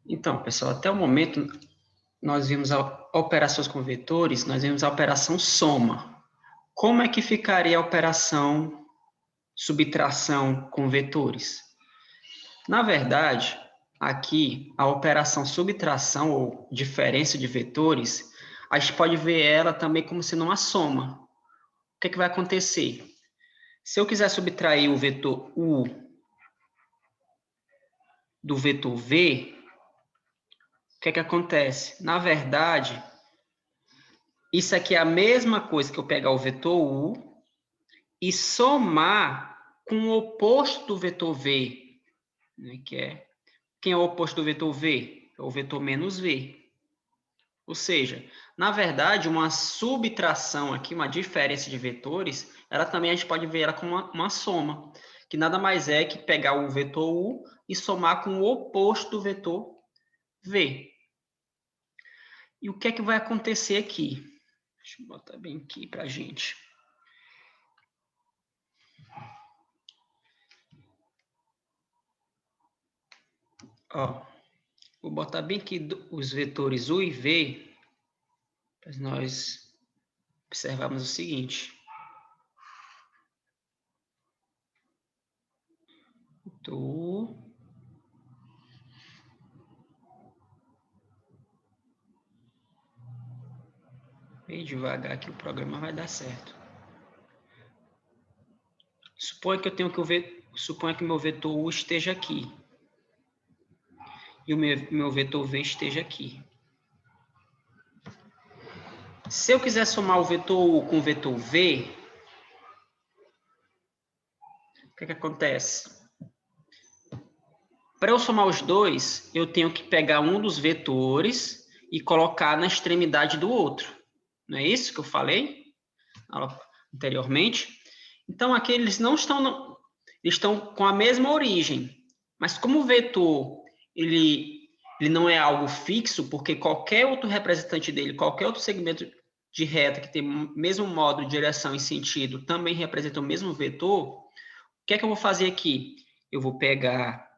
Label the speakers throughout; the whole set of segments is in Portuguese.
Speaker 1: Então, pessoal, até o momento nós vimos operações com vetores, nós vimos a operação soma. Como é que ficaria a operação subtração com vetores? Na verdade, aqui a operação subtração ou diferença de vetores, a gente pode ver ela também como sendo uma soma. O que é que vai acontecer? Se eu quiser subtrair o vetor U do vetor V, o que é que acontece? Na verdade, isso aqui é a mesma coisa que eu pegar o vetor U e somar com o oposto do vetor V, né, quem é o oposto do vetor V? É o vetor menos V. Ou seja, na verdade, uma subtração aqui, uma diferença de vetores, ela também a gente pode ver ela como uma soma, que nada mais é que pegar o vetor U e somar com o oposto do vetor V. E o que é que vai acontecer aqui? Deixa eu botar bem aqui para a gente. Ó, vou botar bem aqui os vetores U e V, para nós observarmos o seguinte. U, bem devagar que o programa vai dar certo. Suponha que eu tenho que suponha que meu vetor U esteja aqui. E o meu vetor V esteja aqui. Se eu quiser somar o vetor U com o vetor V, o que acontece? Para eu somar os dois, eu tenho que pegar um dos vetores e colocar na extremidade do outro. Não é isso que eu falei anteriormente? Então, aqui eles não estão, estão com a mesma origem. Mas como o vetor ele não é algo fixo, porque qualquer outro representante dele, qualquer outro segmento de reta que tem o mesmo modo, direção e sentido, também representa o mesmo vetor, o que é que eu vou fazer aqui? Eu vou pegar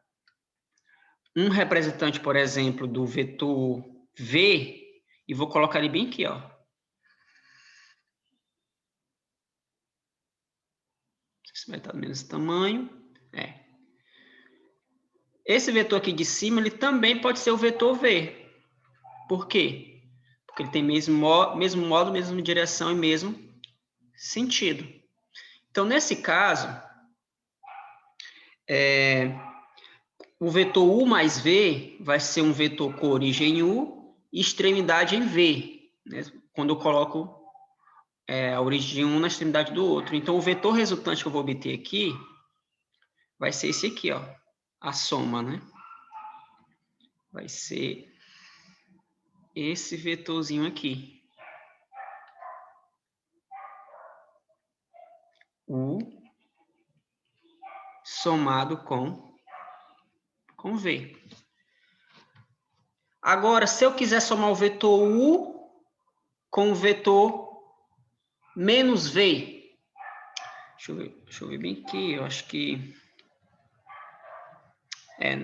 Speaker 1: um representante, por exemplo, do vetor V e vou colocar ele bem aqui, ó. Se vai estar do mesmo tamanho. Esse vetor aqui de cima, ele também pode ser o vetor V. Por quê? Porque ele tem mesmo modo, mesma direção e mesmo sentido. Então, nesse caso, o vetor U mais V vai ser um vetor com origem U e extremidade em V, né? Quando eu coloco a origem de um na extremidade do outro. Então, o vetor resultante que eu vou obter aqui vai ser esse aqui, ó, a soma, né? Vai ser esse vetorzinho aqui. U somado com V. Agora, se eu quiser somar o vetor U com o vetor menos V, deixa eu ver bem aqui, eu acho que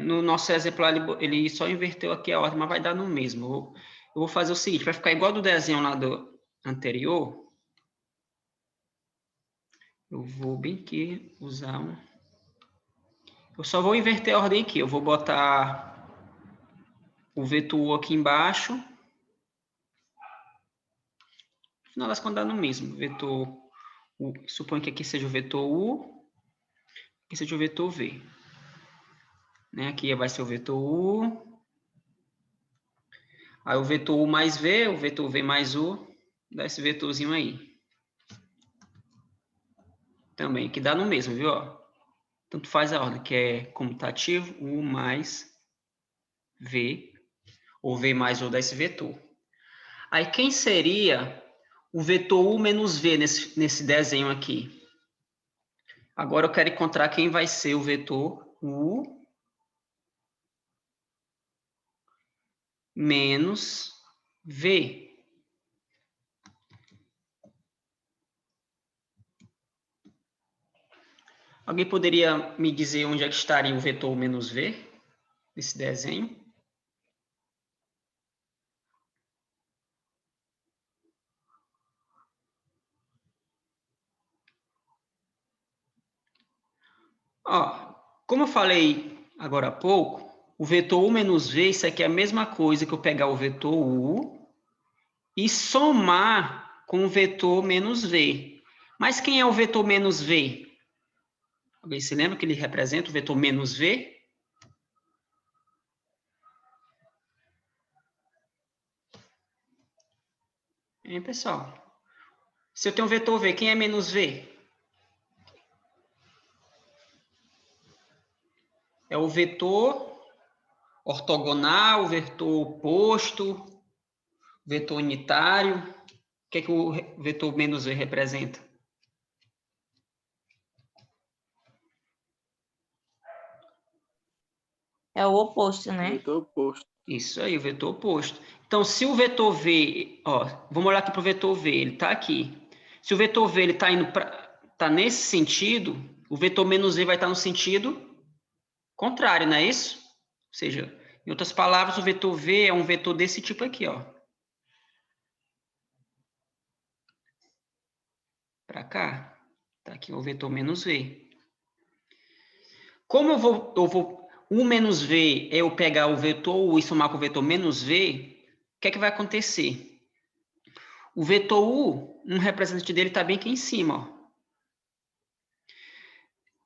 Speaker 1: no nosso exemplo ele só inverteu aqui a ordem, mas vai dar no mesmo. Eu vou fazer o seguinte, vai ficar igual do desenho lá do anterior. Eu vou bem aqui usar um... Eu só vou inverter a ordem aqui, eu vou botar o vetor U aqui embaixo. No final das contas dá no mesmo, vetor U, suponho que aqui seja o vetor U, aqui seja o vetor V. Né? Aqui vai ser o vetor U. Aí o vetor U mais V, o vetor V mais U, dá esse vetorzinho aí. Também, que dá no mesmo, viu? Tanto faz a ordem, que é comutativo, U mais V, ou V mais U dá esse vetor. Aí quem seria o vetor U menos V nesse desenho aqui? Agora eu quero encontrar quem vai ser o vetor U menos V. Alguém poderia me dizer onde é que estaria o vetor menos V nesse desenho? Ó, como eu falei agora há pouco, o vetor U menos V, isso aqui é a mesma coisa que eu pegar o vetor U e somar com o vetor menos V. Mas quem é o vetor menos V? Alguém se lembra que ele representa o vetor menos V? Hein, pessoal? Se eu tenho um vetor V, quem é menos V? É o vetor ortogonal, o vetor oposto, o vetor unitário. O que é que o vetor menos V representa?
Speaker 2: É o oposto, né?
Speaker 3: Vetor oposto.
Speaker 1: Isso aí, o vetor oposto. Então, se o vetor V, ó, vamos olhar aqui para o vetor V, ele está aqui. Se o vetor V está indo tá nesse sentido, o vetor menos V vai estar no sentido contrário, não é isso? Ou seja, em outras palavras, o vetor V é um vetor desse tipo aqui, ó. Para cá. Tá aqui o vetor menos V. Como U menos V é eu pegar o vetor U e somar com o vetor menos V, o que é que vai acontecer? O vetor U, um representante dele está bem aqui em cima, ó.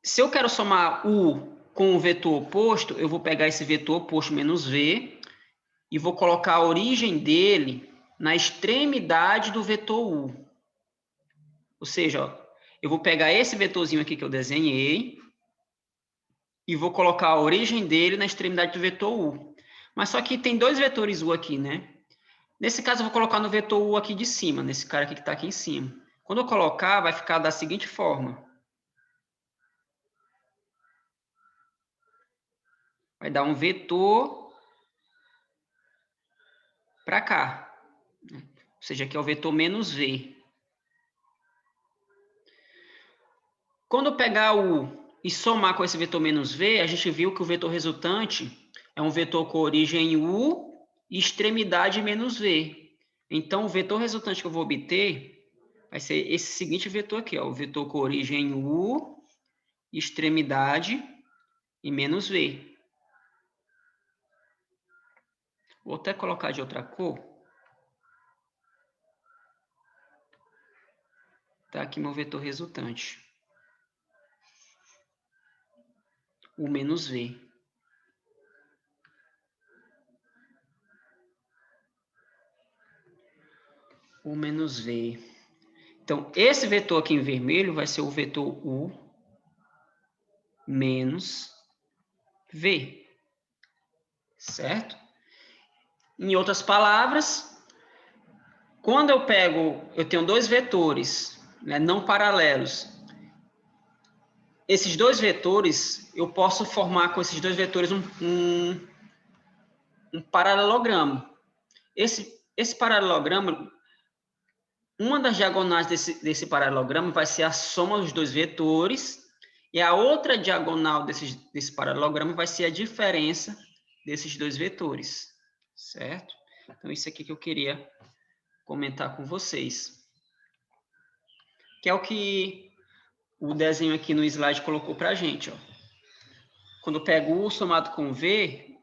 Speaker 1: Se eu quero somar U com o vetor oposto, eu vou pegar esse vetor oposto menos V e vou colocar a origem dele na extremidade do vetor U. Ou seja, ó, eu vou pegar esse vetorzinho aqui que eu desenhei e vou colocar a origem dele na extremidade do vetor U. Mas só que tem dois vetores U aqui, né? Nesse caso, eu vou colocar no vetor U aqui de cima, nesse cara aqui que está aqui em cima. Quando eu colocar, vai ficar da seguinte forma. Vai dar um vetor para cá. Ou seja, aqui é o vetor menos V. Quando eu pegar U e somar com esse vetor menos V, a gente viu que o vetor resultante é um vetor com origem U e extremidade menos V. Então, o vetor resultante que eu vou obter vai ser esse seguinte vetor aqui, ó, o vetor com origem U, extremidade e menos V. Vou até colocar de outra cor. Tá aqui meu vetor resultante. U menos V. U menos V. Então, esse vetor aqui em vermelho vai ser o vetor U menos V. Certo? Em outras palavras, quando eu tenho dois vetores, né, não paralelos. Esses dois vetores, eu posso formar com esses dois vetores um paralelogramo. Esse paralelogramo, uma das diagonais desse paralelogramo vai ser a soma dos dois vetores, e a outra diagonal desse paralelogramo vai ser a diferença desses dois vetores, certo? Então, isso aqui que eu queria comentar com vocês. Que é o que o desenho aqui no slide colocou para a gente, ó. Quando eu pego U somado com V,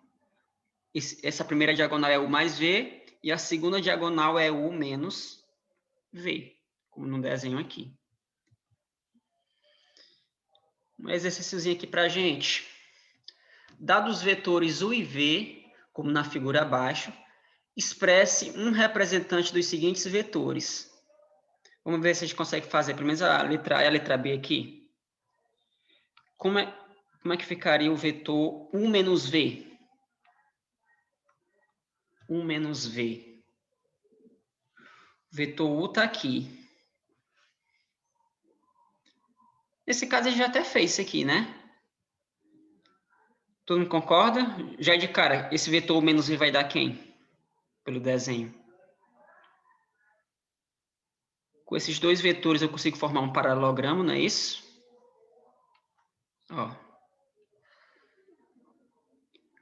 Speaker 1: essa primeira diagonal é U mais V, e a segunda diagonal é U menos V, como no desenho aqui. Um exercíciozinho aqui para a gente. Dados os vetores U e V, como na figura abaixo, expresse um representante dos seguintes vetores. Vamos ver se a gente consegue fazer, pelo menos a letra A e a letra B aqui. Como é que ficaria o vetor U menos V? U menos V. O vetor U está aqui. Nesse caso, a gente já até fez isso aqui, né? Todo mundo concorda? Já de cara, esse vetor U menos V vai dar quem? Pelo desenho. Com esses dois vetores, eu consigo formar um paralelogramo, não é isso? Ó.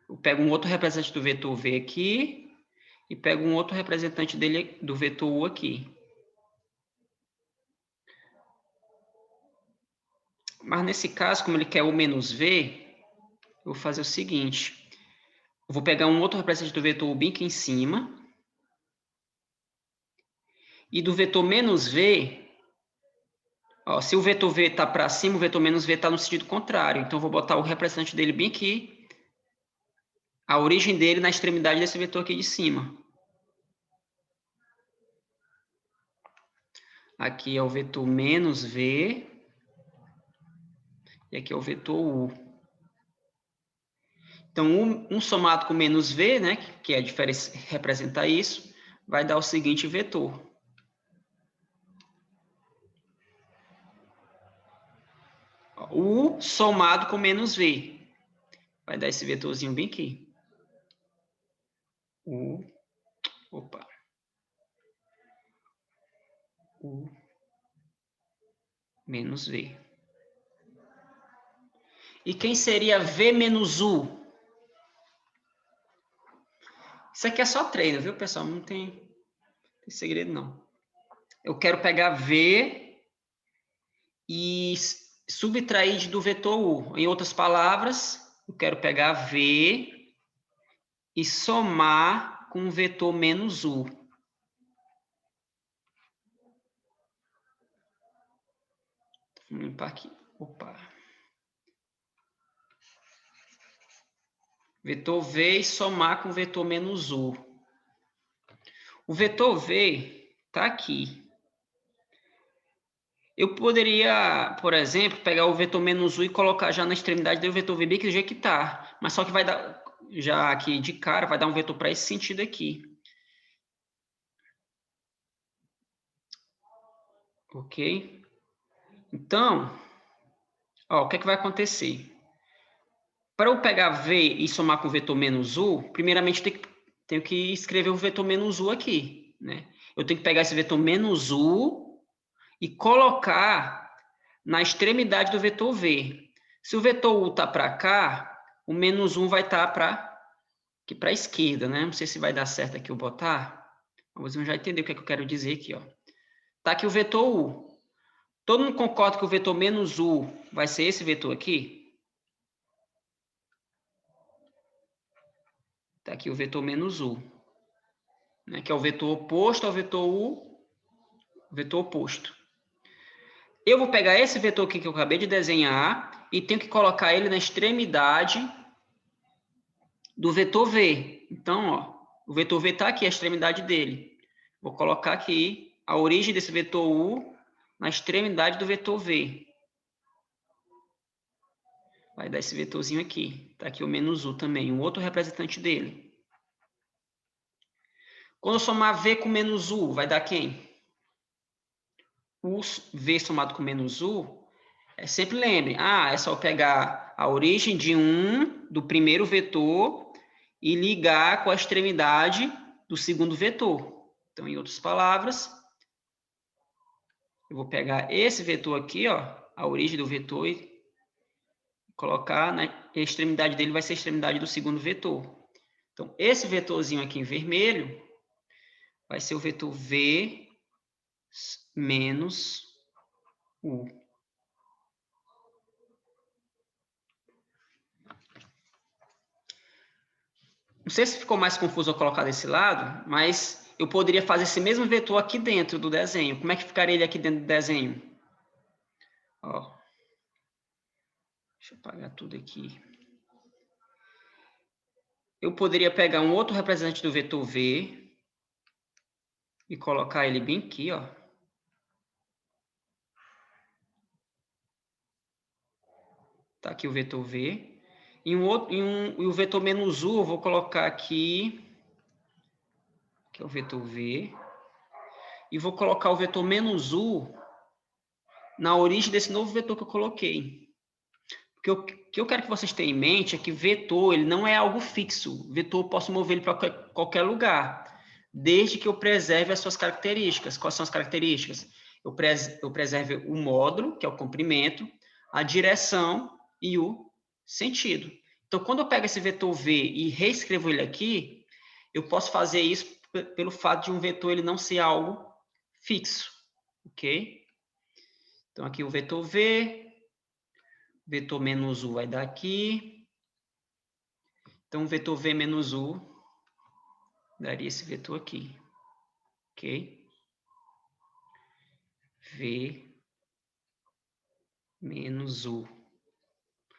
Speaker 1: Eu pego um outro representante do vetor V aqui e pego um outro representante dele, do vetor U aqui. Mas nesse caso, como ele quer U menos V, eu vou fazer o seguinte. Eu vou pegar um outro representante do vetor U bem aqui em cima. E do vetor menos V, ó, se o vetor V está para cima, o vetor menos V está no sentido contrário. Então, eu vou botar o representante dele bem aqui. A origem dele na extremidade desse vetor aqui de cima. Aqui é o vetor menos V. E aqui é o vetor U. Então, um somado com menos V, né, que é a diferença, representar isso, vai dar o seguinte vetor. U somado com menos V. Vai dar esse vetorzinho bem aqui. Opa. U menos V. E quem seria V menos U? Isso aqui é só treino, viu, pessoal? Não tem segredo, não. Eu quero pegar V e subtrair do vetor U. Em outras palavras, eu quero pegar V e somar com o vetor menos U. Vamos limpar aqui. Opa. Vetor V e somar com o vetor menos U. O vetor V está aqui. Eu poderia, por exemplo, pegar o vetor menos U e colocar já na extremidade do vetor V bem que do jeito que está. Mas só que vai dar, já aqui de cara, vai dar um vetor para esse sentido aqui. Ok? Então, ó, o que é que vai acontecer? Para eu pegar V e somar com o vetor menos U, primeiramente tenho que escrever o vetor menos U aqui, né? Eu tenho que pegar esse vetor menos U e colocar na extremidade do vetor V. Se o vetor U está para cá, o menos 1 vai estar aqui para a esquerda, né? Não sei se vai dar certo aqui eu botar, mas você já entendeu o que é que eu quero dizer aqui, ó. Tá aqui o vetor U. Todo mundo concorda que o vetor menos U vai ser esse vetor aqui? Tá aqui o vetor menos U, né? Que é o vetor oposto ao vetor U, vetor oposto. Eu vou pegar esse vetor aqui que eu acabei de desenhar e tenho que colocar ele na extremidade do vetor V. Então, ó, o vetor V está aqui, a extremidade dele. Vou colocar aqui a origem desse vetor U na extremidade do vetor V. Vai dar esse vetorzinho aqui. Está aqui o menos U também, um outro representante dele. Quando eu somar V com menos U, vai dar quem? O V somado com menos U, sempre lembre, é só pegar a origem de do primeiro vetor e ligar com a extremidade do segundo vetor. Então, em outras palavras, eu vou pegar esse vetor aqui, ó, a origem do vetor, e colocar na extremidade dele, vai ser a extremidade do segundo vetor. Então, esse vetorzinho aqui em vermelho vai ser o vetor V menos U. Não sei se ficou mais confuso eu colocar desse lado, mas eu poderia fazer esse mesmo vetor aqui dentro do desenho. Como é que ficaria ele aqui dentro do desenho? Ó. Deixa eu apagar tudo aqui. Eu poderia pegar um outro representante do vetor V e colocar ele bem aqui, ó. Tá aqui o vetor V. E o vetor menos U eu vou colocar aqui, que é o vetor V. E vou colocar o vetor menos U na origem desse novo vetor que eu coloquei. Porque o que eu quero que vocês tenham em mente é que vetor ele não é algo fixo. Vetor eu posso mover ele para qualquer lugar, desde que eu preserve as suas características. Quais são as características? Eu preserve o módulo, que é o comprimento, a direção e o sentido. Então, quando eu pego esse vetor V e reescrevo ele aqui, eu posso fazer isso pelo fato de um vetor ele não ser algo fixo, ok? Então, aqui o vetor V, vetor menos u vai dar aqui. Então, o vetor v menos u daria esse vetor aqui. Ok? V menos u.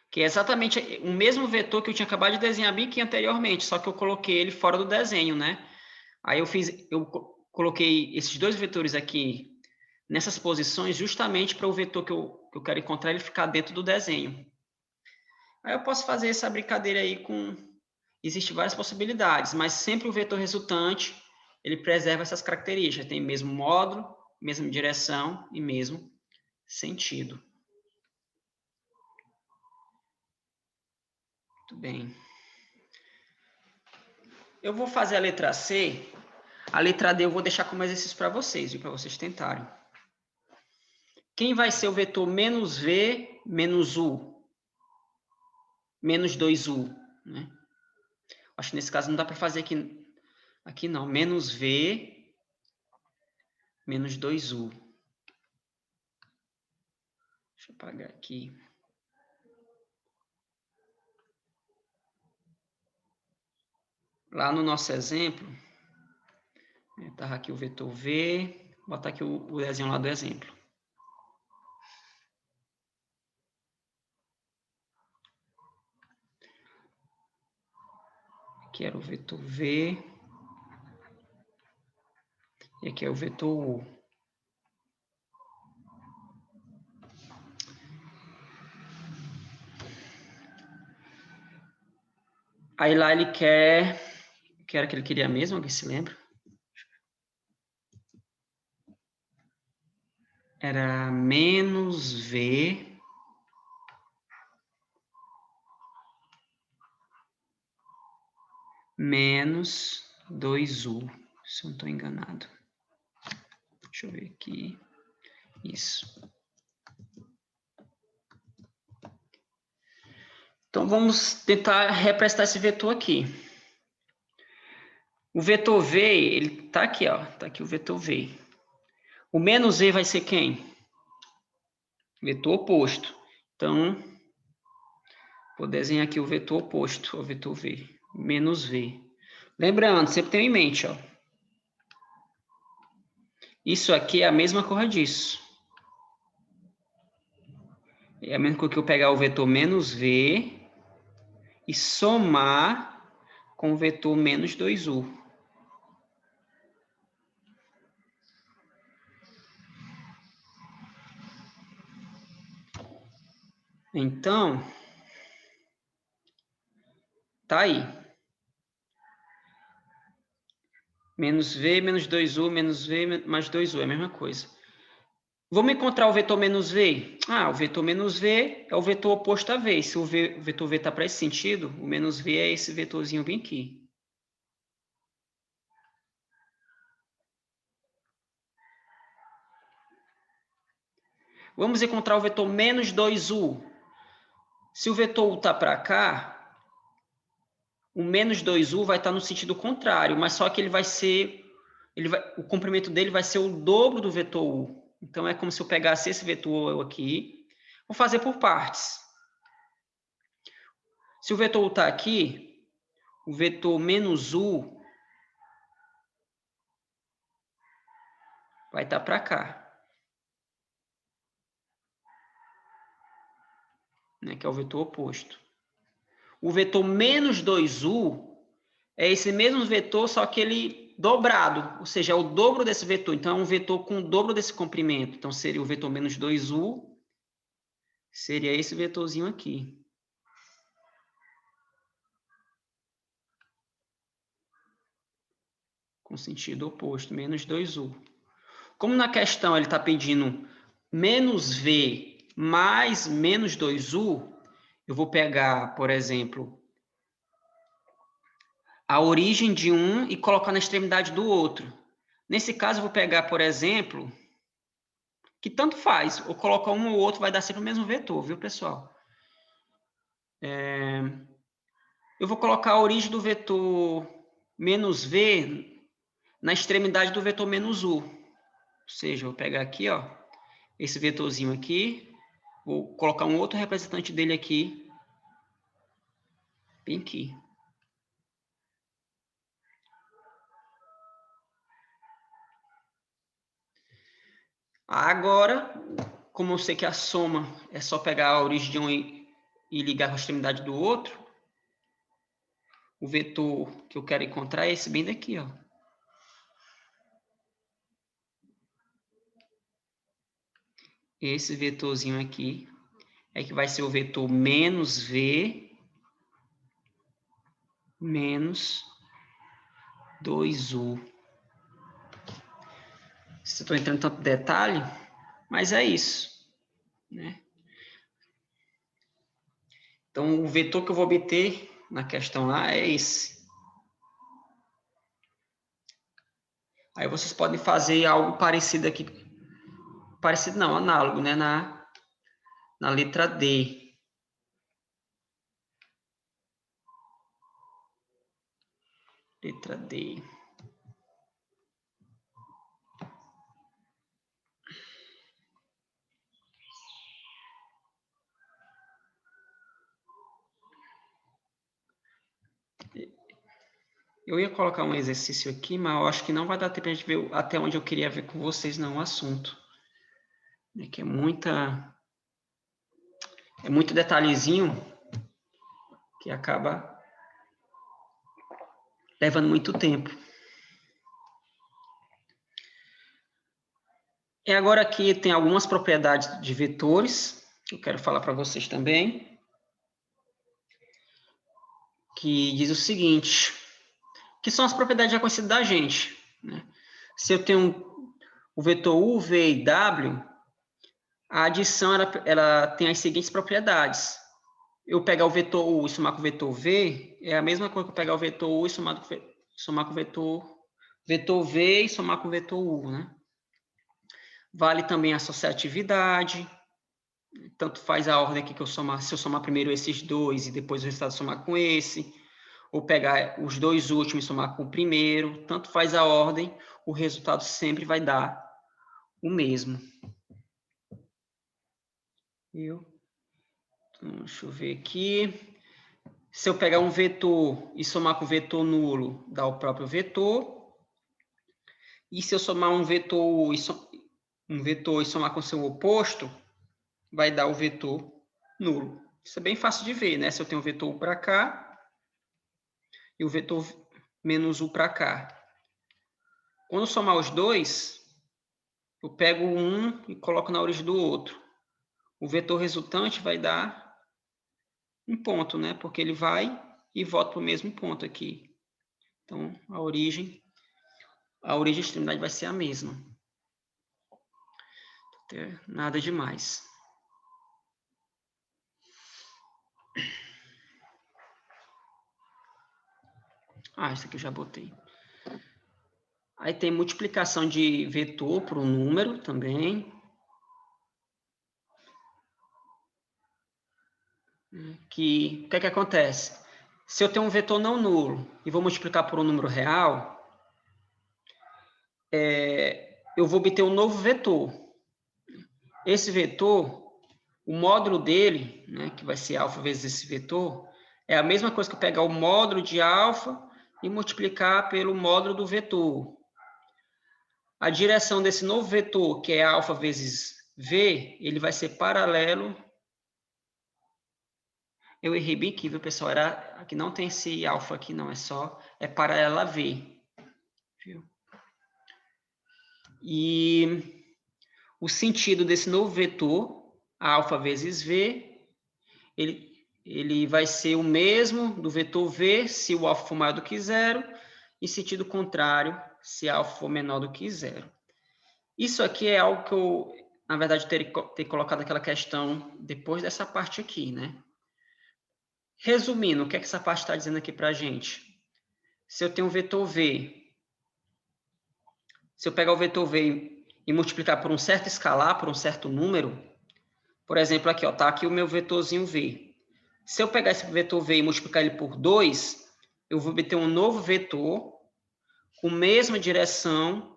Speaker 1: Que é exatamente o mesmo vetor que eu tinha acabado de desenhar bem aqui anteriormente, só que eu coloquei ele fora do desenho, né? Aí eu coloquei esses dois vetores aqui nessas posições justamente para o vetor que eu quero encontrar ele ficar dentro do desenho. Aí eu posso fazer essa brincadeira aí com... Existem várias possibilidades, mas sempre o vetor resultante, ele preserva essas características. Tem mesmo módulo, mesma direção e mesmo sentido. Muito bem. Eu vou fazer a letra C. A letra D eu vou deixar como exercício para vocês, para vocês tentarem. Quem vai ser o vetor menos V menos U? Menos 2U, né? Acho que nesse caso não dá para fazer aqui não. Menos V menos 2U. Deixa eu apagar aqui. Lá no nosso exemplo, estava aqui o vetor V, vou botar aqui o desenho lá do exemplo. Aqui era o vetor V, e aqui é o vetor U. Aí lá ele quer... O que era que ele queria mesmo? Alguém se lembra? Era menos V menos 2U, se eu não estou enganado. Deixa eu ver aqui. Isso. Então, vamos tentar representar esse vetor aqui. O vetor V, ele está aqui, ó. Está aqui o vetor V. O menos V vai ser quem? Vetor oposto. Então, vou desenhar aqui o vetor oposto ao vetor V. Menos V. Lembrando, sempre tenha em mente, ó. Isso aqui é a mesma coisa disso. É a mesma coisa que eu pegar o vetor menos V e somar com o vetor menos 2U. Então, tá aí. Menos V, menos 2U, menos V, mais 2U, é a mesma coisa. Vamos encontrar o vetor menos V? Ah, o vetor menos V é o vetor oposto a V. Se o vetor V está para esse sentido, o menos V é esse vetorzinho bem aqui. Vamos encontrar o vetor menos 2U. Se o vetor U está para cá, o menos 2U vai estar no sentido contrário, mas só que ele vai ser... o comprimento dele vai ser o dobro do vetor U. Então, é como se eu pegasse esse vetor aqui. Vou fazer por partes. Se o vetor U está aqui, o vetor menos U vai estar para cá. Né, que é o vetor oposto. O vetor menos 2U é esse mesmo vetor, só que ele dobrado, ou seja, é o dobro desse vetor. Então, é um vetor com o dobro desse comprimento. Então, seria o vetor menos 2U, seria esse vetorzinho aqui. Com sentido oposto, menos 2U. Como na questão ele está pedindo menos V mais menos 2U, eu vou pegar, por exemplo, a origem de um e colocar na extremidade do outro. Nesse caso, eu vou pegar, por exemplo, que tanto faz, ou colocar um ou outro, vai dar sempre o mesmo vetor, viu, pessoal? Eu vou colocar a origem do vetor menos V na extremidade do vetor menos U. Ou seja, eu vou pegar aqui, ó, esse vetorzinho aqui, Vou colocar um outro representante dele aqui. Bem aqui. Agora, como eu sei que a soma é só pegar a origem de um e ligar com a extremidade do outro, o vetor que eu quero encontrar é esse bem daqui, ó. Esse vetorzinho aqui é que vai ser o vetor menos V menos 2U. Se eu estou entrando em tanto detalhe, mas é isso, né? Então, o vetor que eu vou obter na questão lá é esse. Aí vocês podem fazer algo parecido aqui. Parecido não, análogo, né? Na letra D. Letra D. Eu ia colocar um exercício aqui, mas eu acho que não vai dar tempo de a gente ver até onde eu queria ver com vocês, não, o assunto. É que é muito detalhezinho que acaba levando muito tempo. E agora aqui tem algumas propriedades de vetores, que eu quero falar para vocês também, que diz o seguinte, que são as propriedades já conhecidas da gente, né? Se eu tenho o vetor U, V e W, a adição ela tem as seguintes propriedades. Eu pegar o vetor U e somar com o vetor V, é a mesma coisa que eu pegar o vetor U e somar com o vetor V e somar com o vetor U, né? Vale também a associatividade, tanto faz a ordem aqui que eu somar, se eu somar primeiro esses dois e depois o resultado somar com esse, ou pegar os dois últimos e somar com o primeiro, tanto faz a ordem, o resultado sempre vai dar o mesmo. Viu? Então, deixa eu ver aqui. Se eu pegar um vetor e somar com o vetor nulo, dá o próprio vetor. E se eu somar um vetor e somar com seu oposto, vai dar o vetor nulo. Isso é bem fácil de ver, né? Se eu tenho um vetor U para cá e o vetor menos U para cá. Quando eu somar os dois, eu pego um e coloco na origem do outro. O vetor resultante vai dar um ponto, né? Porque ele vai e volta para o mesmo ponto aqui. Então, a origem e a extremidade vai ser a mesma. Nada demais. Isso aqui eu já botei. Aí tem multiplicação de vetor por um número também. O que é que acontece? Se eu tenho um vetor não nulo e vou multiplicar por um número real, eu vou obter um novo vetor. Esse vetor, o módulo dele, né, que vai ser alfa vezes esse vetor, é a mesma coisa que eu pegar o módulo de alfa e multiplicar pelo módulo do vetor. A direção desse novo vetor, que é alfa vezes v, ele vai ser paralelo. Eu errei bem aqui, viu, pessoal? Aqui não tem esse alfa aqui, não. É paralelo a v. Viu? E o sentido desse novo vetor, alfa vezes v, ele vai ser o mesmo do vetor v se o alfa for maior do que zero, e sentido contrário se alfa for menor do que zero. Isso aqui é algo que eu, na verdade, ter colocado aquela questão depois dessa parte aqui, né? Resumindo, o que é que essa parte está dizendo aqui para a gente? Se eu tenho um vetor v, se eu pegar o vetor v e multiplicar por um certo escalar, por um certo número, por exemplo, aqui, está aqui o meu vetorzinho v. Se eu pegar esse vetor v e multiplicar ele por 2, eu vou obter um novo vetor com mesma direção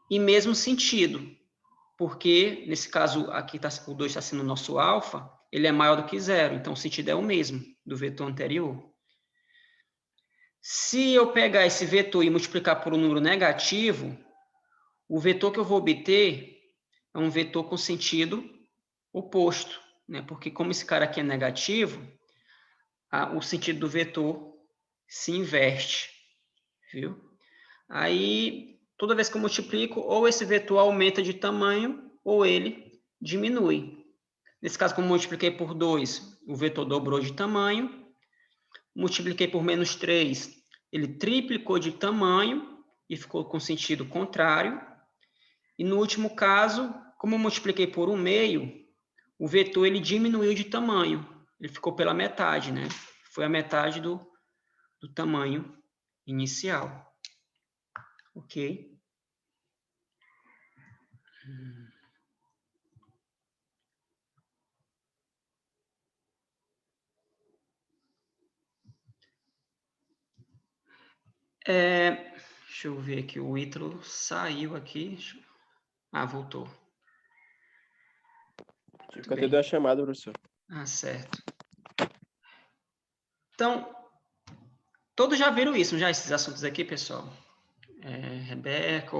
Speaker 1: e mesmo sentido. porque, nesse caso, aqui o 2 está sendo o nosso alfa, ele é maior do que 0, então o sentido é o mesmo do vetor anterior. Se eu pegar esse vetor e multiplicar por um número negativo, o vetor que eu vou obter é um vetor com sentido oposto, né? Porque como esse cara aqui é negativo, o sentido do vetor se inverte, viu? Aí, toda vez que eu multiplico, ou esse vetor aumenta de tamanho, ou ele diminui. Nesse caso, como eu multipliquei por 2, o vetor dobrou de tamanho. Multipliquei por menos 3, ele triplicou de tamanho e ficou com sentido contrário. E no último caso, como eu multipliquei por 1/2, o vetor ele diminuiu de tamanho. Ele ficou pela metade, né? Foi a metade do tamanho inicial. Ok? Deixa eu ver aqui, o Ítalo saiu aqui. Voltou.
Speaker 3: Tive que atender a chamada, professor.
Speaker 1: Certo. Então, todos já viram isso, já, esses assuntos aqui, pessoal? Rebeca,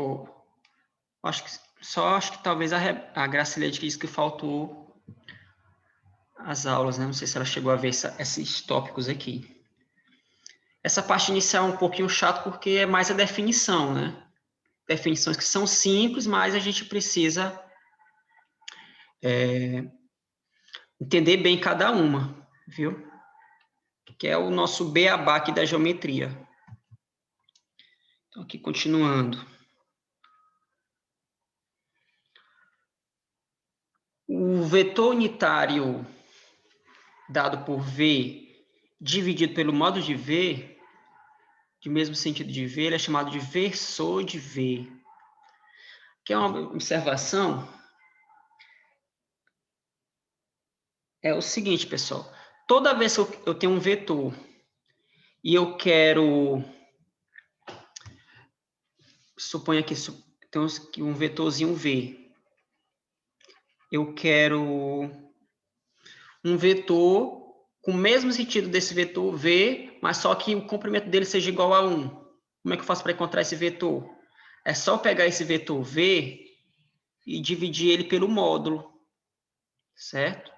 Speaker 1: acho que talvez a Gracileide que disse que faltou as aulas, né? Não sei se ela chegou a ver esses tópicos aqui. Essa parte inicial é um pouquinho chato porque é mais a definição, né? Definições que são simples, mas a gente precisa entender bem cada uma, viu? Que é o nosso beabá aqui da geometria. Então, aqui continuando. O vetor unitário dado por V dividido pelo modo de V, de mesmo sentido de V, ele é chamado de versor de V. Que é uma observação. É o seguinte, pessoal. Toda vez que eu tenho um vetor e eu quero... Suponha que temos um vetorzinho V. Eu quero um vetor com o mesmo sentido desse vetor V, mas só que o comprimento dele seja igual a 1. Como é que eu faço para encontrar esse vetor? É só pegar esse vetor V e dividir ele pelo módulo, certo?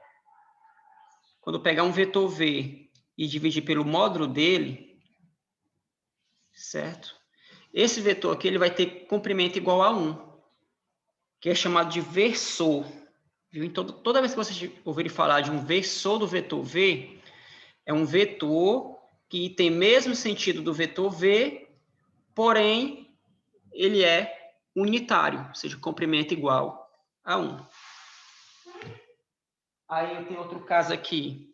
Speaker 1: Quando eu pegar um vetor V e dividir pelo módulo dele, certo? Esse vetor aqui ele vai ter comprimento igual a 1, que é chamado de versor. Viu? Então, toda vez que vocês ouvirem falar de um versor do vetor V, é um vetor que tem mesmo sentido do vetor V, porém, ele é unitário, ou seja, comprimento igual a 1. Aí eu tenho outro caso aqui.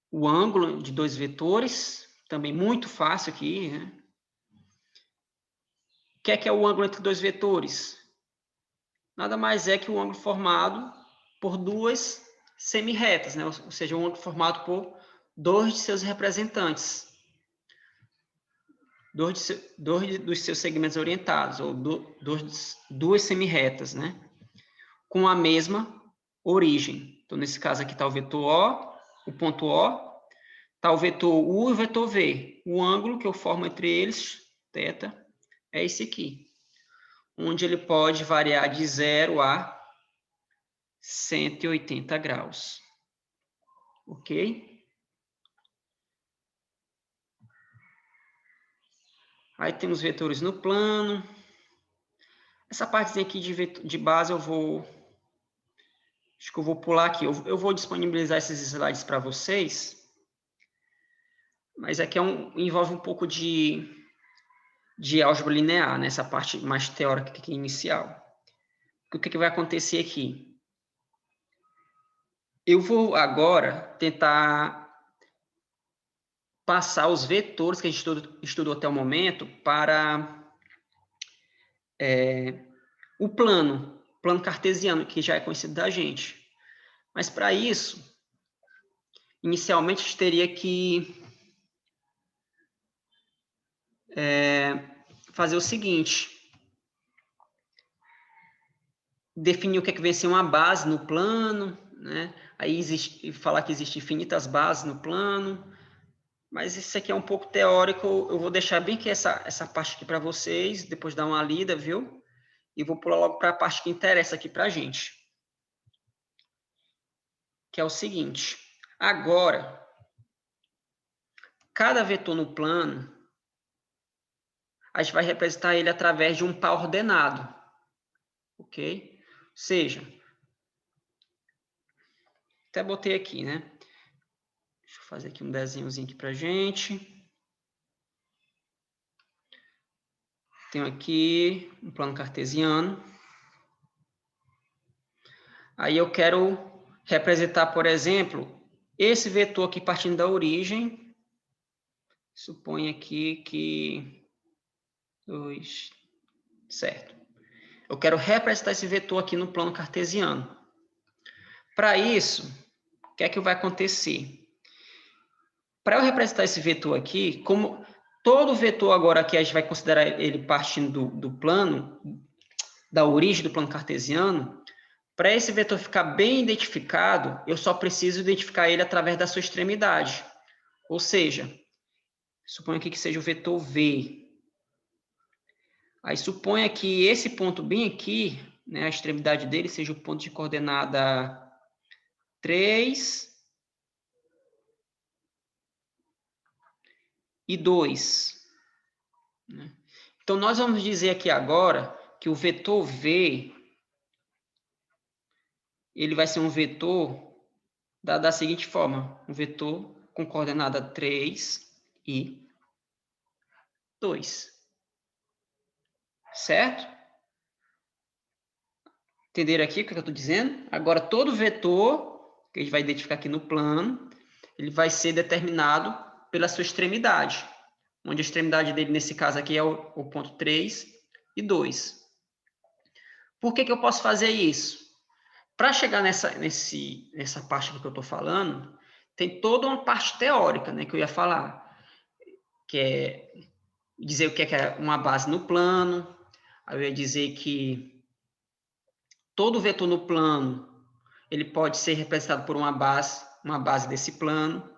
Speaker 1: O ângulo de dois vetores, também muito fácil aqui, né? O que é o ângulo entre dois vetores? Nada mais é que o ângulo formado por duas semirretas, né? Ou seja, um ângulo formado por dois de seus representantes. Dois dos seus segmentos orientados, ou duas semirretas, né? Com a mesma origem. Então, nesse caso aqui está o vetor O, o ponto O, está o vetor U e o vetor V. O ângulo que eu formo entre eles, θ, é esse aqui, onde ele pode variar de 0 a 180 graus. Ok? Aí tem os vetores no plano. Essa partezinha aqui de base acho que eu vou pular aqui. Eu vou disponibilizar esses slides para vocês. Mas aqui envolve um pouco de álgebra linear, nessa parte mais teórica aqui inicial. O que vai acontecer aqui? Eu vou agora tentar passar os vetores que a gente estudou até o momento para o plano cartesiano, que já é conhecido da gente. Mas para isso, inicialmente a gente teria que fazer o seguinte. definir o que é que vem ser uma base no plano, né? Aí falar que existem infinitas bases no plano. Mas isso aqui é um pouco teórico, eu vou deixar bem que essa parte aqui para vocês, depois dar uma lida, viu? E vou pular logo para a parte que interessa aqui para a gente. Que é o seguinte, agora, cada vetor no plano, a gente vai representar ele através de um par ordenado, ok? Ou seja, até botei aqui, né? Deixa eu fazer aqui um desenhozinho aqui para a gente. Tenho aqui um plano cartesiano. Aí eu quero representar, por exemplo, esse vetor aqui partindo da origem. Suponho aqui que 2, certo. Eu quero representar esse vetor aqui no plano cartesiano. Para isso, o que é que vai acontecer? Para eu representar esse vetor aqui, como todo vetor agora aqui a gente vai considerar ele partindo do plano, da origem do plano cartesiano, para esse vetor ficar bem identificado, eu só preciso identificar ele através da sua extremidade. Ou seja, suponha aqui que seja o vetor V. Aí suponha que esse ponto bem aqui, né, a extremidade dele seja o ponto de coordenada 3 e 2. Então, nós vamos dizer aqui agora que o vetor V, ele vai ser um vetor da seguinte forma, um vetor com coordenada 3 e 2. Certo? Entenderam aqui o que eu estou dizendo? Agora, todo vetor que a gente vai identificar aqui no plano, ele vai ser determinado pela sua extremidade, onde a extremidade dele, nesse caso aqui, é o ponto 3 e 2. Por que eu posso fazer isso? Para chegar nessa parte que eu estou falando, tem toda uma parte teórica, né, que eu ia falar, que é dizer o que é uma base no plano. Aí eu ia dizer que todo vetor no plano ele pode ser representado por uma base desse plano.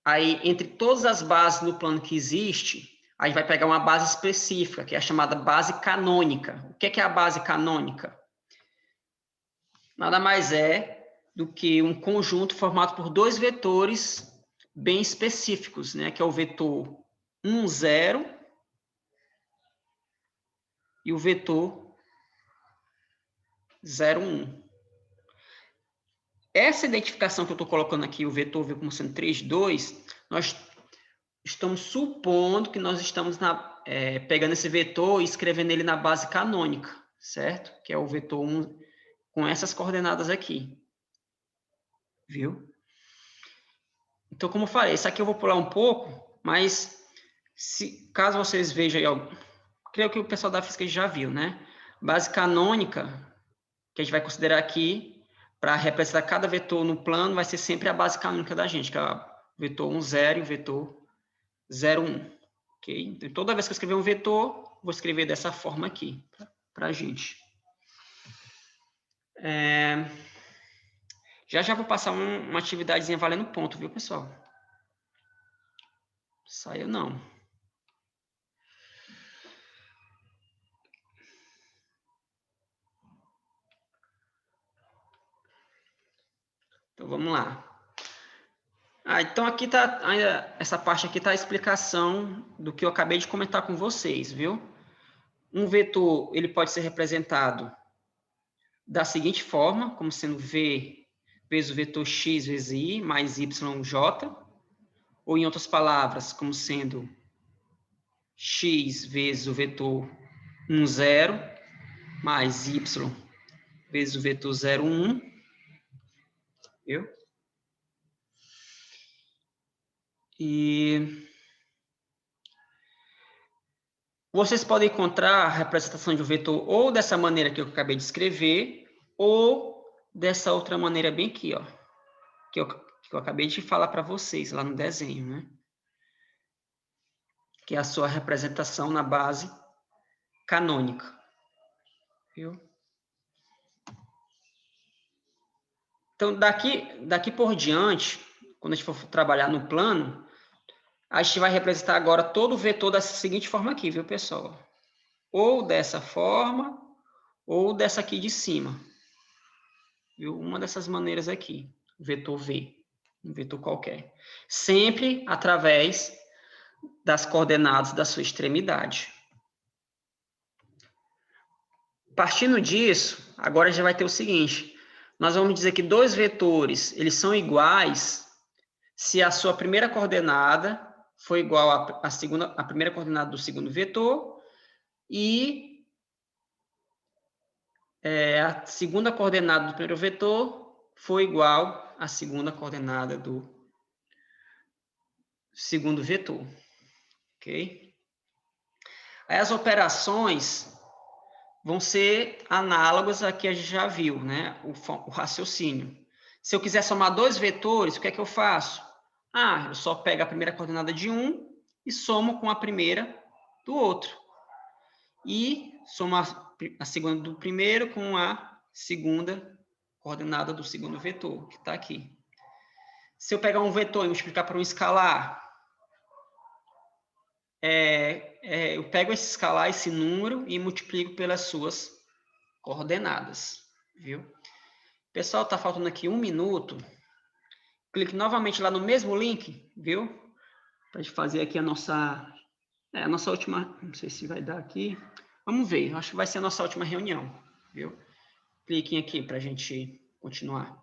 Speaker 1: Aí, entre todas as bases no plano que existe, a gente vai pegar uma base específica, que é a chamada base canônica. O que é a base canônica? Nada mais é do que um conjunto formado por dois vetores bem específicos, né? Que é o vetor 1, 0 e o vetor 0, 1. Essa identificação que eu estou colocando aqui, o vetor V como sendo 3, 2, nós estamos supondo que nós estamos pegando esse vetor e escrevendo ele na base canônica, certo? Que é o vetor 1 com essas coordenadas aqui. Viu? Então, como eu falei, isso aqui eu vou pular um pouco, mas caso vocês vejam aí, creio que o pessoal da física já viu, né? Base canônica, que a gente vai considerar aqui, para representar cada vetor no plano, vai ser sempre a base canônica da gente, que é o vetor 1, 0 e o vetor 0, 1. Okay? Então, toda vez que eu escrever um vetor, vou escrever dessa forma aqui, para a gente. Já vou passar uma atividadezinha valendo ponto, viu, pessoal? Saiu não. Então, vamos lá. Então aqui tá, essa parte aqui está a explicação do que eu acabei de comentar com vocês, viu? Um vetor, ele pode ser representado da seguinte forma, como sendo V vezes o vetor x vezes y mais yj, ou em outras palavras, como sendo x vezes o vetor 1, 0 mais y vezes o vetor 0, 1, viu? E vocês podem encontrar a representação de um vetor ou dessa maneira que eu acabei de escrever, ou dessa outra maneira bem aqui, ó, que eu acabei de falar para vocês lá no desenho, né? Que é a sua representação na base canônica. Viu? Então, daqui por diante, quando a gente for trabalhar no plano, a gente vai representar agora todo o vetor dessa seguinte forma aqui, viu, pessoal? Ou dessa forma, ou dessa aqui de cima. Viu? Uma dessas maneiras aqui, vetor V, um vetor qualquer. Sempre através das coordenadas da sua extremidade. Partindo disso, agora já vai ter o seguinte, nós vamos dizer que dois vetores, eles são iguais se a sua primeira coordenada for igual à primeira coordenada do segundo vetor e a segunda coordenada do primeiro vetor for igual à segunda coordenada do segundo vetor, ok? Aí as operações vão ser análogas a que a gente já viu, né? O raciocínio. Se eu quiser somar dois vetores, o que é que eu faço? Eu só pego a primeira coordenada de um e somo com a primeira do outro. E somo a segunda do primeiro com a segunda coordenada do segundo vetor, que está aqui. Se eu pegar um vetor e multiplicar por um escalar, eu pego esse escalar, esse número, e multiplico pelas suas coordenadas, viu? Pessoal, tá faltando aqui 1 minuto. Clique novamente lá no mesmo link, viu? Para a gente fazer aqui a nossa última, não sei se vai dar aqui. Vamos ver, acho que vai ser a nossa última reunião, viu? Cliquem aqui para a gente continuar.